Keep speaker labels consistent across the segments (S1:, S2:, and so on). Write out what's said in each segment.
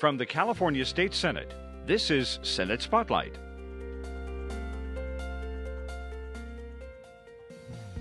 S1: From the California State Senate, this is Senate Spotlight.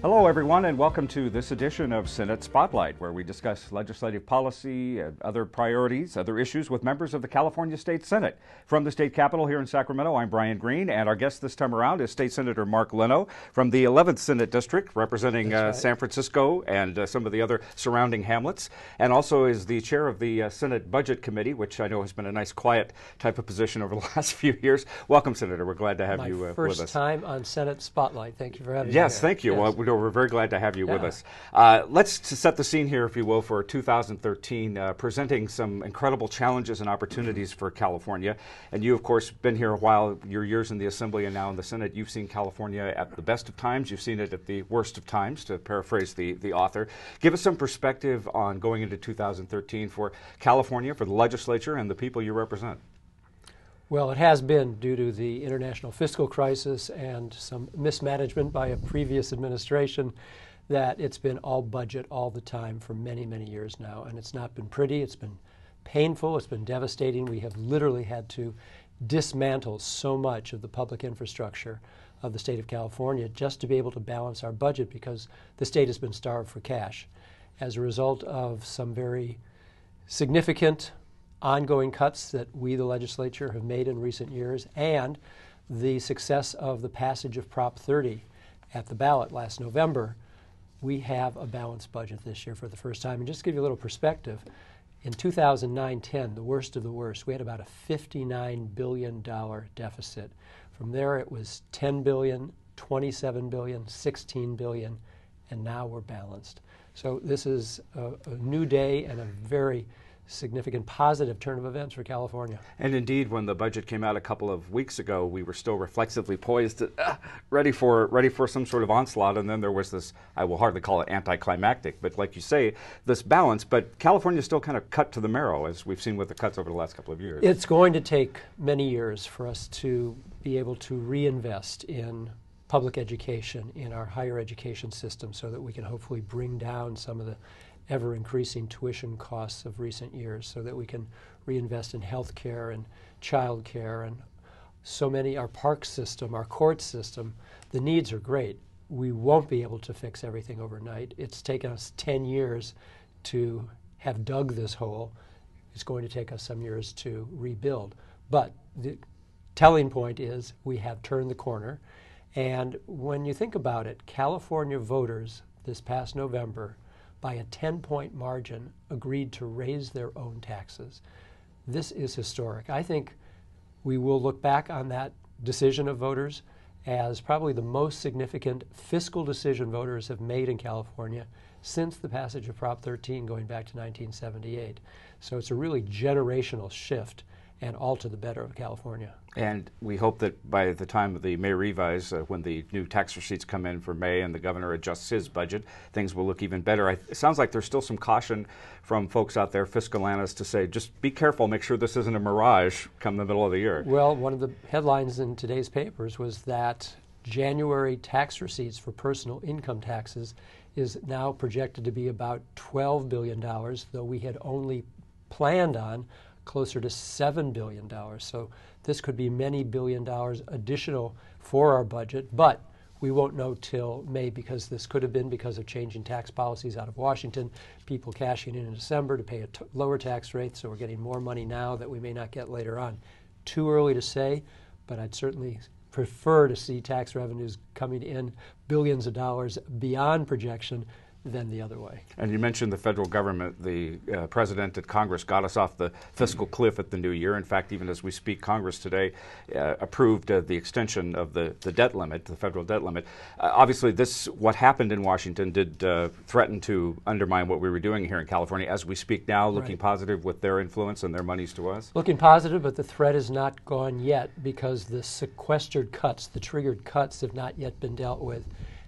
S1: Hello, everyone, and welcome to this edition of Senate Spotlight, where we discuss legislative policy and other priorities, other issues with members of the California State Senate. From the state capitol here in Sacramento, I'm Brian Green, and our guest this time around is State Senator Mark Leno from the 11th Senate District, representing San Francisco and some of the other surrounding hamlets, and also is the chair of the Senate Budget Committee, which I know has been a nice, quiet type of position over the last few years. Welcome, Senator. We're glad to have you with us.
S2: My first time on Senate Spotlight. Thank you for having me.
S1: Yes, thank you.
S2: Yes.
S1: Well, we're very glad to have you with us. Let's set the scene here, if you will, for 2013, presenting some incredible challenges and opportunities for California. And you, of course, been here a while, your years in the Assembly and now in the Senate. You've seen California at the best of times. You've seen it at the worst of times, to paraphrase the author. Give us some perspective on going into 2013 for California, for the legislature, and the people you represent.
S2: Well, it has been, due to the international fiscal crisis and some mismanagement by a previous administration, that it's been all budget all the time for many, many years now. And it's not been pretty. It's been painful. It's been devastating. We have literally had to dismantle so much of the public infrastructure of the state of California just to be able to balance our budget, because the state has been starved for cash as a result of some very significant ongoing cuts that we, the legislature, have made in recent years, and the success of the passage of Prop 30 at the ballot last November. We have a balanced budget this year for the first time. And just to give you a little perspective, in 2009-10, the worst of the worst, we had about a $59 billion deficit. From there, it was $10 billion, $27 billion, $16 billion, and now we're balanced. So this is a new day and a very significant positive turn of events for California.
S1: And indeed, when the budget came out a couple of weeks ago, we were still reflexively poised, ready for some sort of onslaught, and then there was this, I will hardly call it anticlimactic, but like you say, this balance. But California still kind of cut to the marrow, as we've seen with the cuts over the last couple of years.
S2: It's going to take many years for us to be able to reinvest in public education, in our higher education system, so that we can hopefully bring down some of the ever-increasing tuition costs of recent years, so that we can reinvest in health care and child care and so many, our park system, our court system. The needs are great. We won't be able to fix everything overnight. It's taken us 10 years to have dug this hole. It's going to take us some years to rebuild. But the telling point is we have turned the corner. And when you think about it, California voters this past November, by a 10-point margin, agreed to raise their own taxes. This is historic. I think we will look back on that decision of voters as probably the most significant fiscal decision voters have made in California since the passage of Prop 13 going back to 1978. So it's a really generational shift, and all to the better of California.
S1: And we hope that by the time of the May revise, when the new tax receipts come in for May and the governor adjusts his budget, things will look even better. It sounds like there's still some caution from folks out there, fiscal analysts, to say, just be careful, make sure this isn't a mirage come the middle of the year.
S2: Well, one of the headlines in today's papers was that January tax receipts for personal income taxes is now projected to be about $12 billion, though we had only planned on closer to $7 billion. So this could be many billion dollars additional for our budget, but we won't know till May, because this could have been because of changing tax policies out of Washington, people cashing in December to pay a lower tax rate, so we're getting more money now that we may not get later on. Too early to say, but I'd certainly prefer to see tax revenues coming in billions of dollars beyond projection than the other way.
S1: And you mentioned the federal government. The president at Congress got us off the fiscal cliff at the new year. In fact, even as we speak, Congress today approved the extension of the debt limit, the federal debt limit. Obviously, what happened in Washington did threaten to undermine what we were doing here in California. As we speak now, looking positive with their influence and their monies to us?
S2: Looking positive, but the threat is not gone yet, because the sequestered cuts, the triggered cuts, have not yet been dealt with.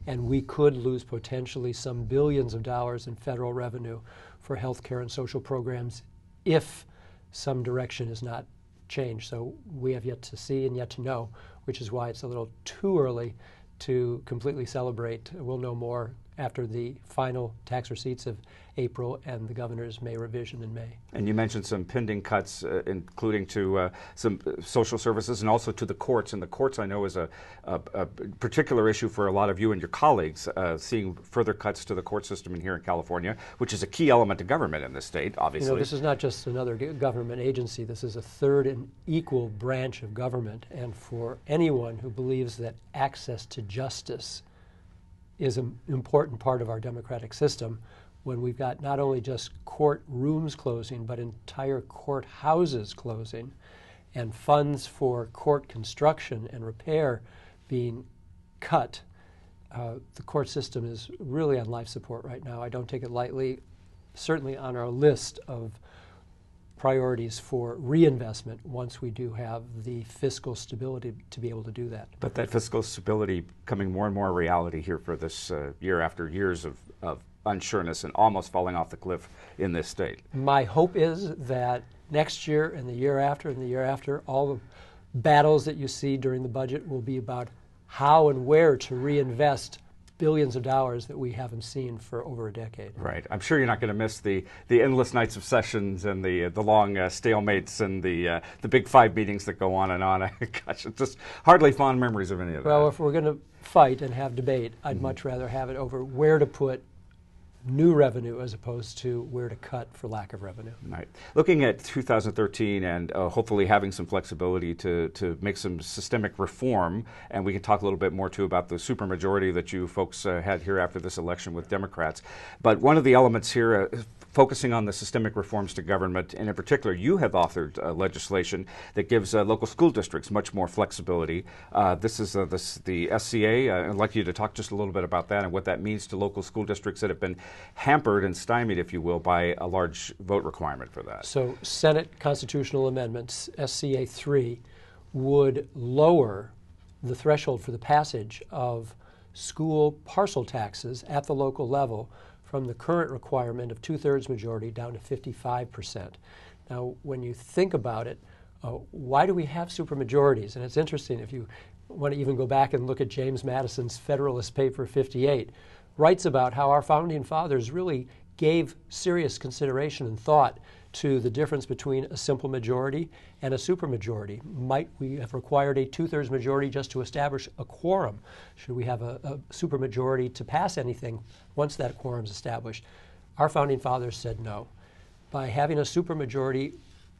S2: And we could lose potentially some billions of dollars in federal revenue for health care and social programs if some direction is not changed. So we have yet to see and yet to know, which is why it's a little too early to completely celebrate. We'll know more after the final tax receipts of April and the governor's May revision in May.
S1: And you mentioned some pending cuts, including to some social services and also to the courts. And the courts, I know, is a particular issue for a lot of you and your colleagues, seeing further cuts to the court system in here in California, which is a key element of government in this state, obviously.
S2: You know, this is not just another government agency. This is a third and equal branch of government. And for anyone who believes that access to justice is an important part of our democratic system, when we've got not only just courtrooms closing, but entire courthouses closing, and funds for court construction and repair being cut, the court system is really on life support right now. I don't take it lightly. Certainly on our list of priorities for reinvestment once we do have the fiscal stability to be able to do that.
S1: But that fiscal stability becoming more and more a reality here for this year after years of unsureness and almost falling off the cliff in this state.
S2: My hope is that next year and the year after and the year after, all the battles that you see during the budget will be about how and where to reinvest billions of dollars that we haven't seen for over a decade.
S1: Right. I'm sure you're not going to miss the endless nights of sessions and the long stalemates and the big five meetings that go on and on. Gosh, it's just hardly fond memories of any of that.
S2: Well, if we're going to fight and have debate, I'd much rather have it over where to put new revenue as opposed to where to cut for lack of revenue.
S1: Right. Looking at 2013 and hopefully having some flexibility to make some systemic reform, and we can talk a little bit more too about the supermajority that you folks had here after this election with Democrats. But one of the elements here focusing on the systemic reforms to government, and in particular, you have authored legislation that gives local school districts much more flexibility. This is the SCA. I'd like you to talk just a little bit about that and what that means to local school districts that have been hampered and stymied, if you will, by a large vote requirement for that.
S2: So Senate constitutional amendments, SCA 3, would lower the threshold for the passage of school parcel taxes at the local level from the current requirement of 2/3 majority down to 55%. Now, when you think about it, why do we have supermajorities? And it's interesting, if you want to even go back and look at James Madison's Federalist Paper 58, writes about how our founding fathers really gave serious consideration and thought to the difference between a simple majority and a supermajority. Might we have required a 2/3 majority just to establish a quorum? Should we have a supermajority to pass anything once that quorum is established? Our founding fathers said no. By having a supermajority,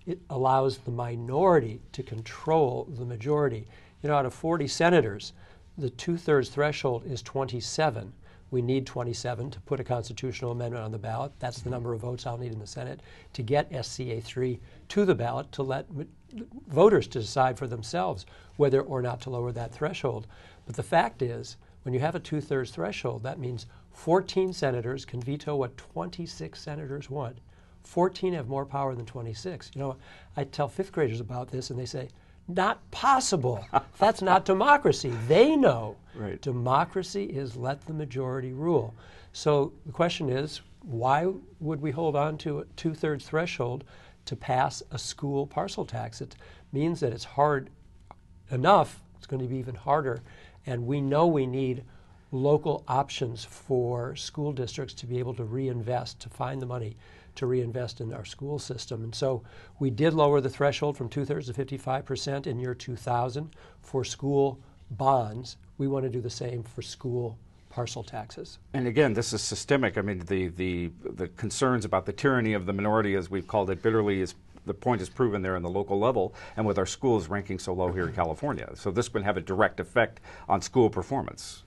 S2: it allows the minority to control the majority. You know, out of 40 senators, the 2/3 threshold is 27. We need 27 to put a constitutional amendment on the ballot. That's the number of votes I'll need in the Senate to get SCA 3 to the ballot to let voters to decide for themselves whether or not to lower that threshold. But the fact is, when you have a 2/3 threshold, that means 14 senators can veto what 26 senators want. 14 have more power than 26. You know, I tell fifth graders about this and they say, not possible. That's not democracy. They know.
S1: Right.
S2: Democracy is let the majority rule. So the question is, why would we hold on to a 2/3 threshold to pass a school parcel tax? It means that it's hard enough. It's going to be even harder. And we know we need local options for school districts to be able to reinvest, to find the money to reinvest in our school system. And so we did lower the threshold from 2/3 to 55% in year 2000 for school bonds. We want to do the same for school parcel taxes.
S1: And again, this is systemic. I mean, the concerns about the tyranny of the minority, as we've called it bitterly, is the point is proven there in the local level, and with our schools ranking so low here in California. So this would have a direct effect on school performance.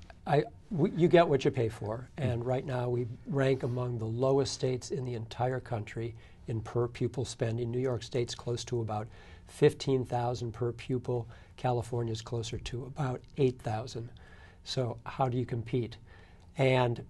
S2: You get what you pay for, and right now we rank among the lowest states in the entire country in per pupil spending. New York State's close to about 15,000 per pupil. California's closer to about 8,000. So how do you compete? And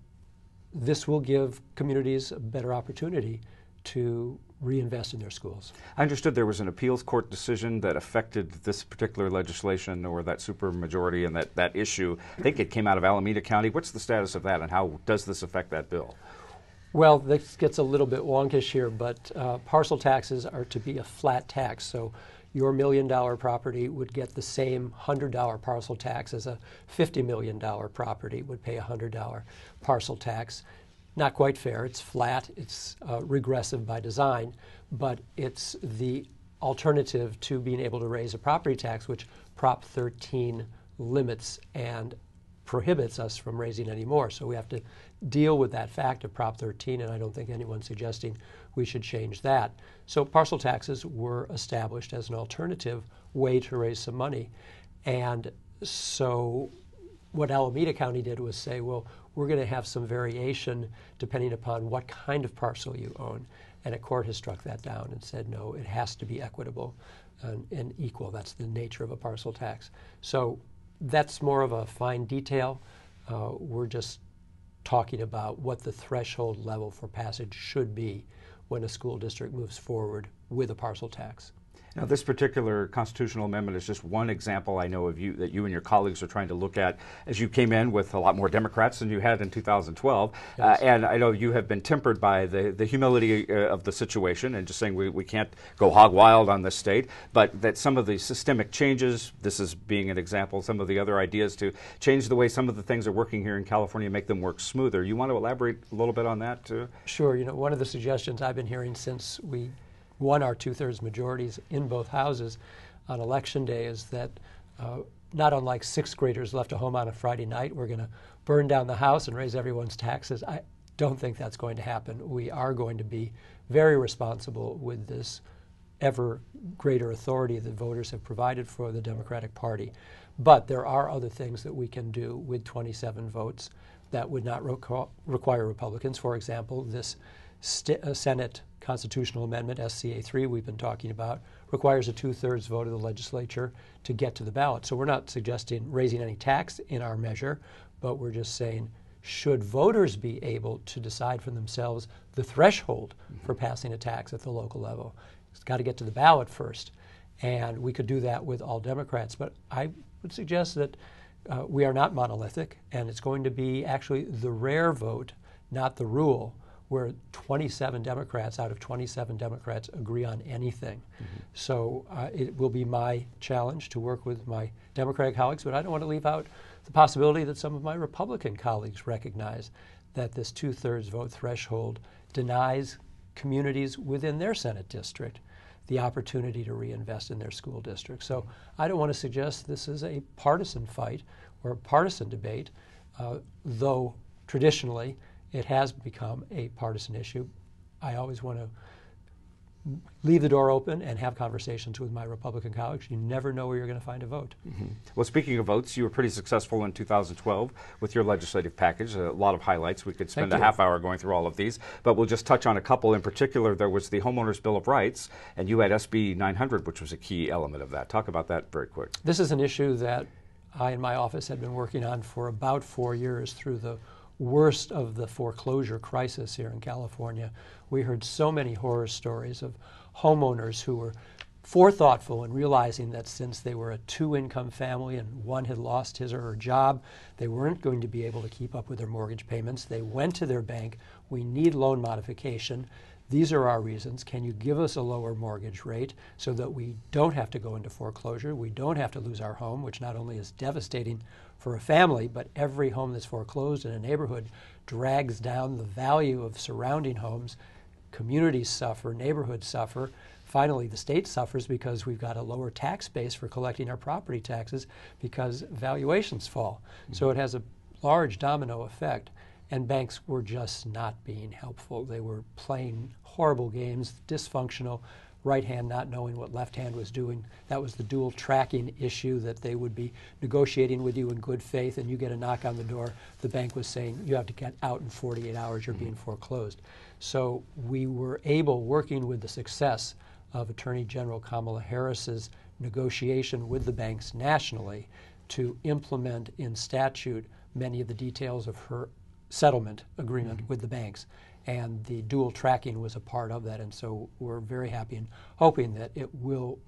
S2: this will give communities a better opportunity to reinvest in their schools.
S1: I understood there was an appeals court decision that affected this particular legislation or that supermajority and that issue. I think it came out of Alameda County. What's the status of that, and how does this affect that bill?
S2: Well, this gets a little bit wonkish here, but parcel taxes are to be a flat tax. So your $1 million property would get the same $100 parcel tax as a $50 million property would pay a $100 parcel tax. Not quite fair. It's flat. It's regressive by design, but it's the alternative to being able to raise a property tax, which Prop 13 limits and prohibits us from raising any more. So we have to deal with that fact of Prop 13, and I don't think anyone's suggesting we should change that. So parcel taxes were established as an alternative way to raise some money. And so what Alameda County did was say, well, we're going to have some variation depending upon what kind of parcel you own. And a court has struck that down and said, no, it has to be equitable and equal. That's the nature of a parcel tax. So that's more of a fine detail. We're just talking about what the threshold level for passage should be when a school district moves forward with a parcel tax.
S1: Now, this particular constitutional amendment is just one example I know of that you and your colleagues are trying to look at as you came in with a lot more Democrats than you had in 2012.
S2: Yes.
S1: And I know you have been tempered by the humility of the situation and just saying we can't go hog wild on this state, but that some of the systemic changes, this is being an example, some of the other ideas to change the way some of the things are working here in California, make them work smoother. You want to elaborate a little bit on that too?
S2: Sure. You know, one of the suggestions I've been hearing since we won our 2/3 majorities in both houses on election day is that not unlike sixth graders left at home on a Friday night, we're going to burn down the house and raise everyone's taxes. I don't think that's going to happen. We are going to be very responsible with this ever greater authority that voters have provided for the Democratic Party. But there are other things that we can do with 27 votes that would not require Republicans. For example, this Senate constitutional amendment, SCA 3, we've been talking about, requires a 2/3 vote of the legislature to get to the ballot. So we're not suggesting raising any tax in our measure, but we're just saying, should voters be able to decide for themselves the threshold for passing a tax at the local level? It's got to get to the ballot first. And we could do that with all Democrats. But I would suggest that we are not monolithic, and it's going to be actually the rare vote, not the rule, where 27 Democrats out of 27 Democrats agree on anything. So it will be my challenge to work with my Democratic colleagues, but I don't want to leave out the possibility that some of my Republican colleagues recognize that this 2/3 vote threshold denies communities within their Senate district the opportunity to reinvest in their school district. So I don't want to suggest this is a partisan fight or a partisan debate, though traditionally it has become a partisan issue. I always want to leave the door open and have conversations with my Republican colleagues. You never know where you're going to find a vote.
S1: Well, speaking of votes, you were pretty successful in 2012 with your legislative package. A lot of highlights. We could spend a half hour going through all of these, but we'll just touch on a couple. In particular, there was the Homeowners Bill of Rights, and you had SB 900, which was a key element of that. Talk about that very quick.
S2: This is an issue that I and my office had been working on for about 4 years through the worst of the foreclosure crisis here in California. We heard so many horror stories of homeowners who were forethoughtful in realizing that since they were a 2-income family and one had lost his or her job, they weren't going to be able to keep up with their mortgage payments. They went to their bank, we need loan modification. These are our reasons. Can you give us a lower mortgage rate so that we don't have to go into foreclosure? We don't have to lose our home, which not only is devastating for a family, but every home that's foreclosed in a neighborhood drags down the value of surrounding homes. Communities suffer, neighborhoods suffer. Finally, the state suffers because we've got a lower tax base for collecting our property taxes because valuations fall. So it has a large domino effect. And banks were just not being helpful. They were playing horrible games, dysfunctional, right hand not knowing what left hand was doing. That was the dual tracking issue, that they would be negotiating with you in good faith and you get a knock on the door. The bank was saying, you have to get out in 48 hours, you're being foreclosed. So we were able, working with the success of Attorney General Kamala Harris's negotiation with the banks nationally, to implement in statute many of the details of her settlement agreement with the banks, and the dual tracking was a part of that, and so we're very happy and hoping that it will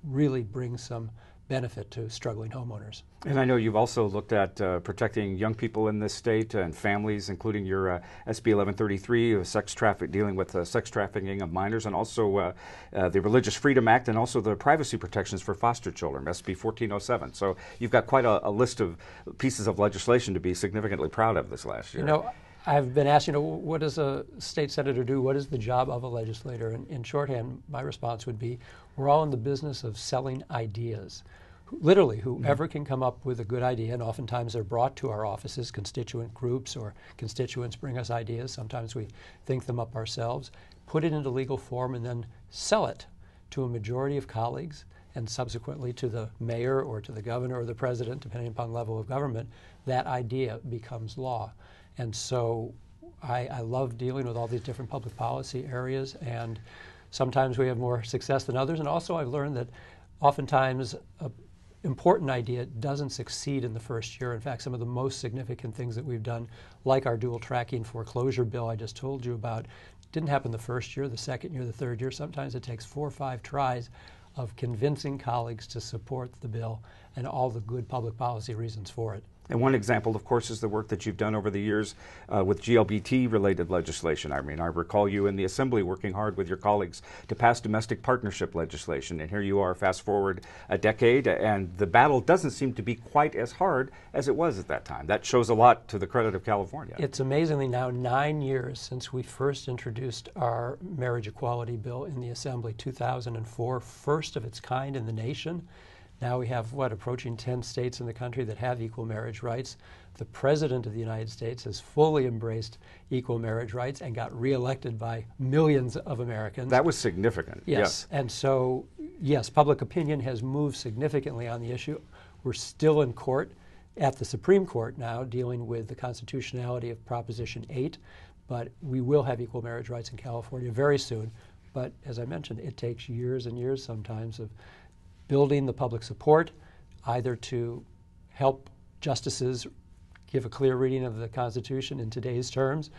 S2: really bring some benefit to struggling homeowners.
S1: And I know you've also looked at protecting young people in this state and families, including your SB 1133, dealing with sex trafficking of minors, and also the Religious Freedom Act, and also the privacy protections for foster children, SB 1407. So you've got quite a list of pieces of legislation to be significantly proud of this last year.
S2: You know, I've been asked, what does a state senator do? What is the job of a legislator? And in shorthand, my response would be, we're all in the business of selling ideas. Literally, whoever can come up with a good idea, and oftentimes they're brought to our offices, constituent groups or constituents bring us ideas. Sometimes we think them up ourselves, put it into legal form, and then sell it to a majority of colleagues, and subsequently to the mayor or to the governor or the president, depending upon level of government. That idea becomes law. And so I love dealing with all these different public policy areas, and sometimes we have more success than others. And also I've learned that oftentimes an important idea doesn't succeed in the first year. In fact, some of the most significant things that we've done, like our dual tracking foreclosure bill I just told you about, didn't happen the first year, the second year, the third year. Sometimes it takes 4 or 5 tries of convincing colleagues to support the bill and all the good public policy reasons for it.
S1: And one example, of course, is the work that you've done over the years with GLBT-related legislation. I mean, I recall you in the Assembly working hard with your colleagues to pass domestic partnership legislation, and here you are, fast forward a decade, and the battle doesn't seem to be quite as hard as it was at that time. That shows a lot to the credit of California.
S2: It's amazingly now 9 years since we first introduced our marriage equality bill in the Assembly, 2004, first of its kind in the nation. Now we have, approaching 10 states in the country that have equal marriage rights. The President of the United States has fully embraced equal marriage rights and got reelected by millions of Americans.
S1: That was significant.
S2: Yes. And so, yes, public opinion has moved significantly on the issue. We're still in court at the Supreme Court now dealing with the constitutionality of Proposition 8, but we will have equal marriage rights in California very soon. But as I mentioned, it takes years and years sometimes of building the public support, either to help justices give a clear reading of the Constitution in today's terms,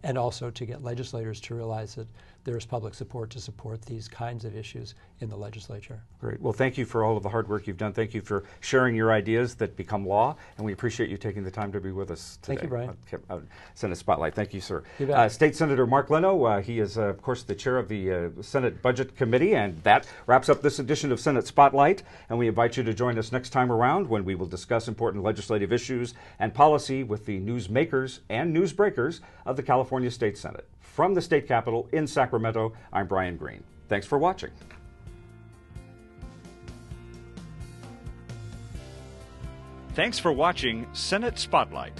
S2: and also to get legislators to realize that there is public support to support these kinds of issues in the legislature.
S1: Great. Well, thank you for all of the hard work you've done. Thank you for sharing your ideas that become law, and we appreciate you taking the time to be with us today.
S2: Thank you, Brian.
S1: Senate Spotlight. Thank you, sir.
S2: You bet.
S1: State Senator Mark Leno, he is, of course, the chair of the Senate Budget Committee, and that wraps up this edition of Senate Spotlight, and we invite you to join us next time around when we will discuss important legislative issues and policy with the newsmakers and newsbreakers of the California State Senate. From the state capitol in Sacramento, I'm Brian Green. Thanks for watching.
S3: Thanks for watching Senate Spotlight.